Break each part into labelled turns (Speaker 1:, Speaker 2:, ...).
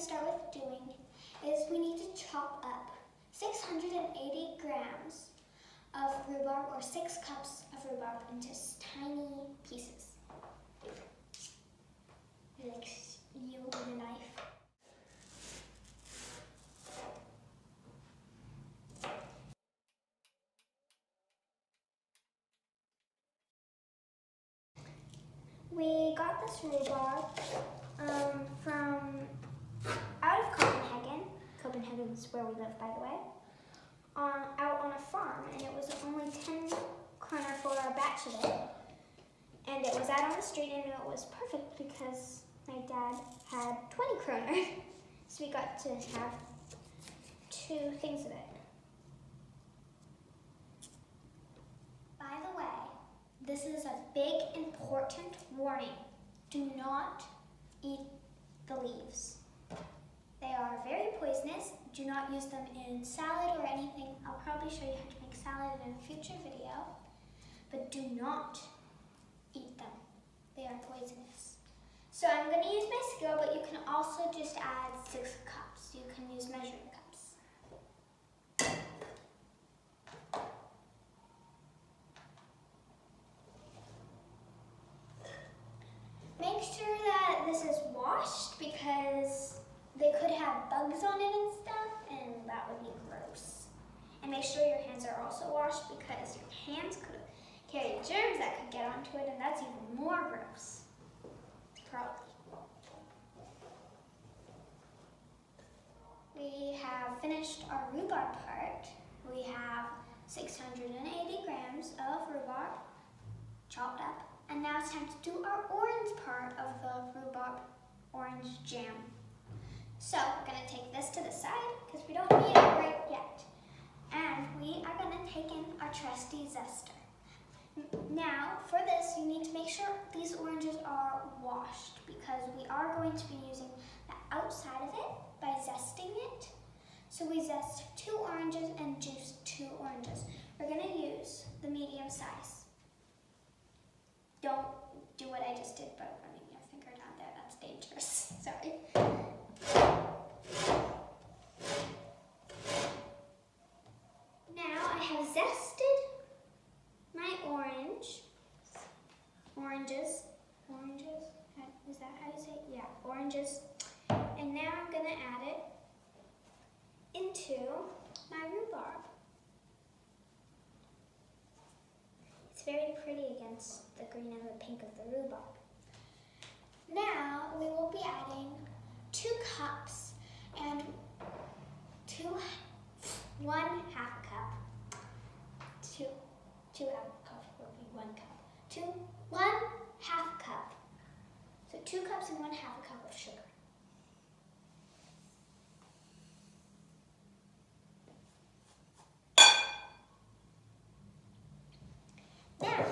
Speaker 1: start with doing is we need to chop up 680 grams of rhubarb, or 6 cups of rhubarb, into tiny pieces. Like you with a knife. We got this rhubarb from out of Copenhagen. Copenhagen is where we live, by the way. Out on a farm, and it was only 10 kroner for a batch of it. And it was out on the street, and it was perfect because my dad had 20 kroner. So we got to have 2 things of it. By the way, this is a big, important warning. Do not eat the leaves. They are very poisonous. Do not use them in salad or anything. I'll probably show you how to make salad in a future video. But do not eat them. They are poisonous. So I'm going to use my skill, but you can also just add 6 cups. You can use measuring cups. Make sure that this is washed because they could have bugs on it and stuff, and that would be gross. And make sure your hands are also washed because your hands could carry germs that could get onto it, and that's even more gross. Probably. We have finished our rhubarb part. We have 680 grams of rhubarb chopped up, and now it's time to do our orange part of the rhubarb orange jam. So we're going to take this to the side because we don't need it right yet. And we are going to take in our trusty zester. Now, for this, you need to make sure these oranges are washed because we are going to be using the outside of it by zesting it. So we zest 2 oranges and juice 2 oranges. We're going to use the medium size. Don't do what I just did by running your finger down there. That's dangerous. Sorry. Now I have zested my oranges. Is that how you say it? Yeah, oranges. And now I'm going to add it into my rhubarb. It's very pretty against the green and the pink of the rhubarb. Now we will be adding 2 cups and 1 half cup. 2 half cups will be 1 cup. 1 half cup. So 2 cups and 1 half a cup of sugar. Now,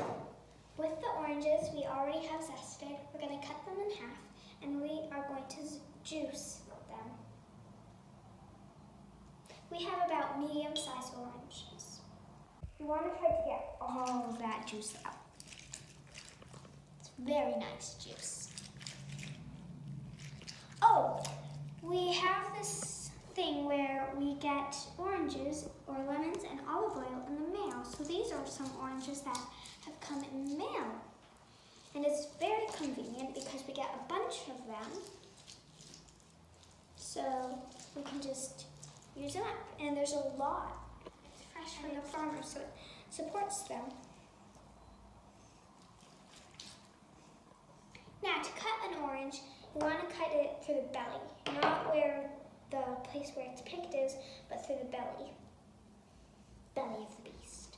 Speaker 1: with the oranges we already have zested, we're going to cut them in half, and we are going to juice them. We have about medium-sized oranges. You want to try to get all of that juice out. It's very nice juice. Oh, we have this thing where we get oranges or lemons and olive oil in the mail. So these are some oranges that have come in the mail. And it's very convenient because we get a bunch of them. So we can just use them up. And there's a lot. It's fresh from the farmer, so it supports them. Now, to cut an orange, you want to cut it through the belly, not where the place where it's picked is, but through the belly. Belly of the beast.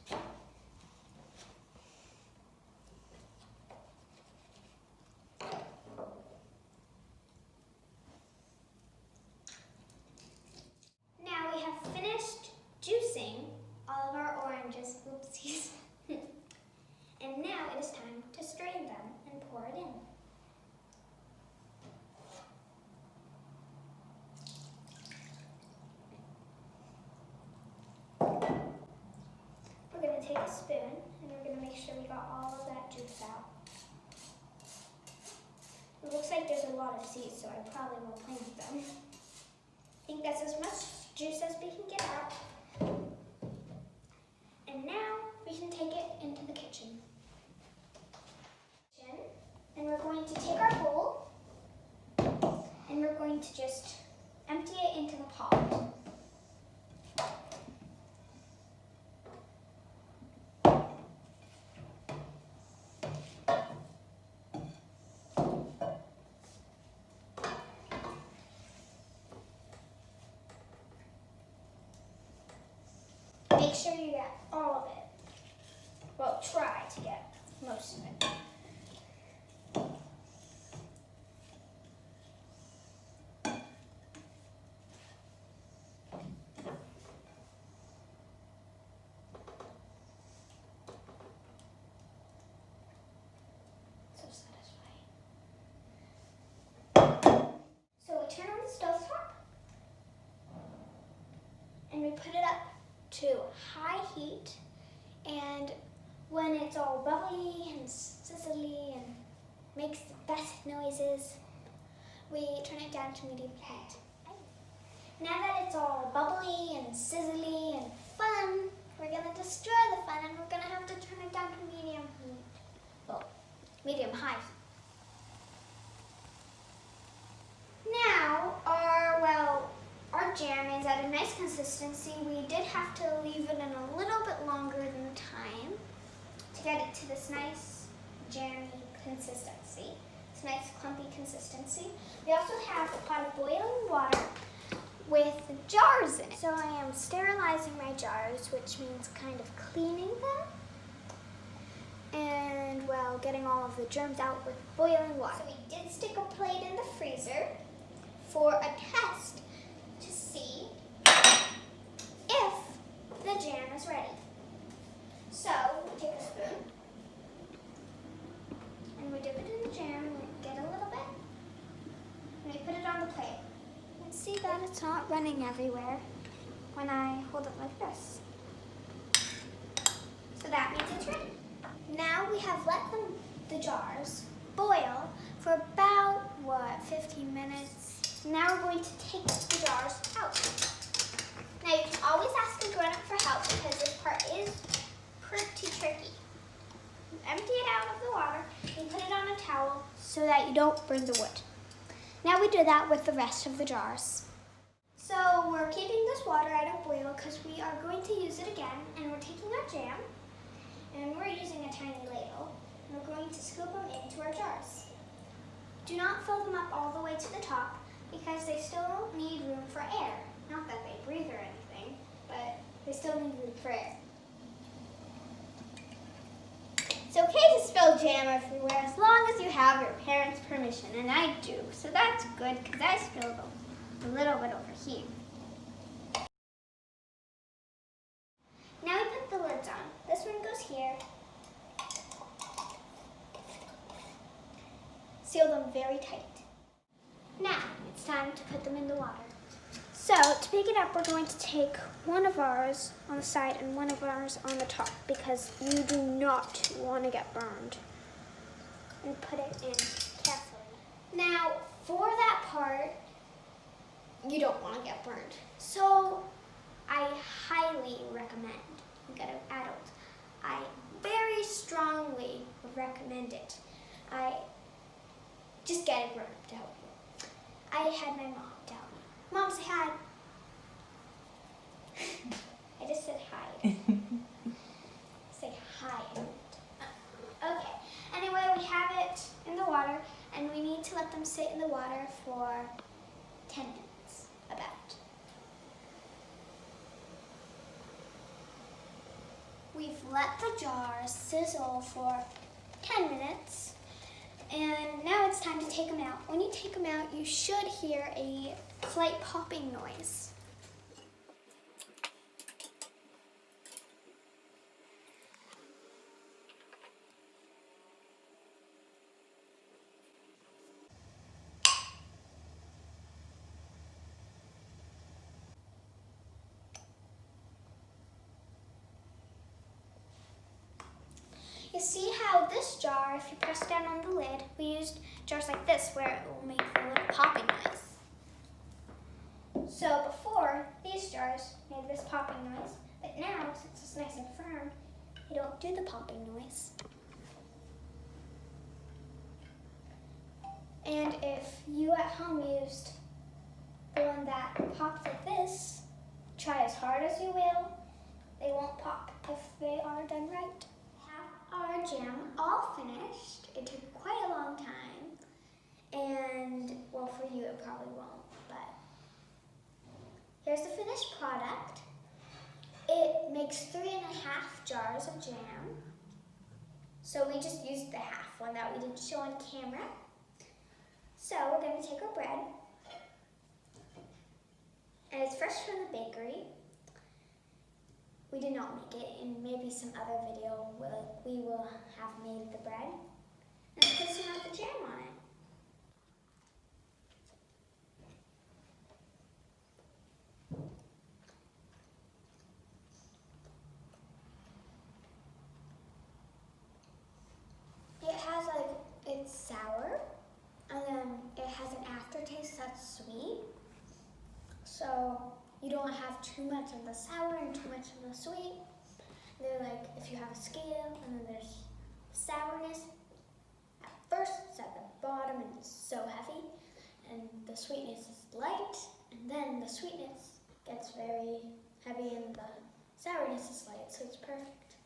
Speaker 1: Now we have finished juicing all of our oranges. Oopsies. And now it is time to strain them and pour it in. We're going to take a spoon and we're going to make sure we got all of that juice out. It looks like there's a lot of seeds, so I probably will plant them. I think that's as much juice as we can get out. And now we can take it into the kitchen. And we're going to take our bowl and we're going to just empty it into the pot. Make sure you get all of it. Well, try to get most of it. So satisfying. So we turn on the stovetop and we put it up to high heat, and when it's all bubbly and sizzly and makes the best noises, we turn it down to medium heat. Now that it's all bubbly and sizzly and fun, we're gonna destroy the fun and we're gonna have to turn it down to medium heat. Well, medium high heat. Now, our jam is at a nice consistency. We did have to leave it in a little bit longer than time to get it to this nice jammy consistency. It's nice clumpy consistency. We also have a pot of boiling water with jars in it. So I am sterilizing my jars, which means kind of cleaning them and, well, getting all of the germs out with boiling water. So we did stick a plate in the freezer for a test to see if the jam is ready. So we take a spoon and we dip it in the jam and we get a little bit and we put it on the plate. And see that it's not running everywhere when I hold it like this. So that means it's ready. Now we have let the jars boil for about, 15 minutes. Now we're going to take the jars out. Now you can always ask a grown-up for help because this part is pretty tricky. You empty it out of the water and put it on a towel so that you don't burn the wood. Now we do that with the rest of the jars. So we're keeping this water at a boil because we are going to use it again, and we're taking our jam and we're using a tiny ladle and we're going to scoop them into our jars. Do not fill them up all the way to the top because they still need room for air. Not that they breathe or anything, but they still need room for air. It's okay to spill jam everywhere as long as you have your parents' permission, and I do, so that's good because I spilled a little bit over here. Now we put the lids on. This one goes here. Seal them very tight. Now it's time to put them in the water. So to pick it up, we're going to take one of ours on the side and one of ours on the top because you do not want to get burned. And put it in carefully. Now for that part, you don't want to get burned. So I highly recommend you get an adult. I very strongly recommend it. I just get a grown-up to help you. I had my mom tell me. Mom, say hi. I just said hi. Say hi. Okay. Anyway, we have it in the water, and we need to let them sit in the water for 10 minutes, about. We've let the jar sizzle for 10 minutes. And now it's time to take them out. When you take them out, you should hear a slight popping noise. You see how this jar, if you press down on the lid, we used jars like this where it will make a little popping noise. So it's nice and firm, you don't do the popping noise. And if you at home used the one that pops like this, try as hard as you will, they won't pop if they are done right. We have our jam all finished. It took quite a long time, and well, for you it probably won't, but here's the finished product. It makes 3.5 jars of jam. So we just used the half one that we didn't show on camera. So we're going to take our bread, and it's fresh from the bakery. We did not make it. In maybe some other video we will have made the bread. And put some of the jam on it. It has it's sour, and then it has an aftertaste that's sweet. So you don't have too much of the sour and too much of the sweet. They're like, if you have a scale, and then there's sourness. At first it's at the bottom and it's so heavy, and the sweetness is light, and then the sweetness gets very heavy and the sourness is light, so it's perfect.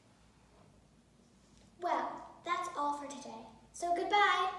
Speaker 1: Well, that's all for today. So goodbye.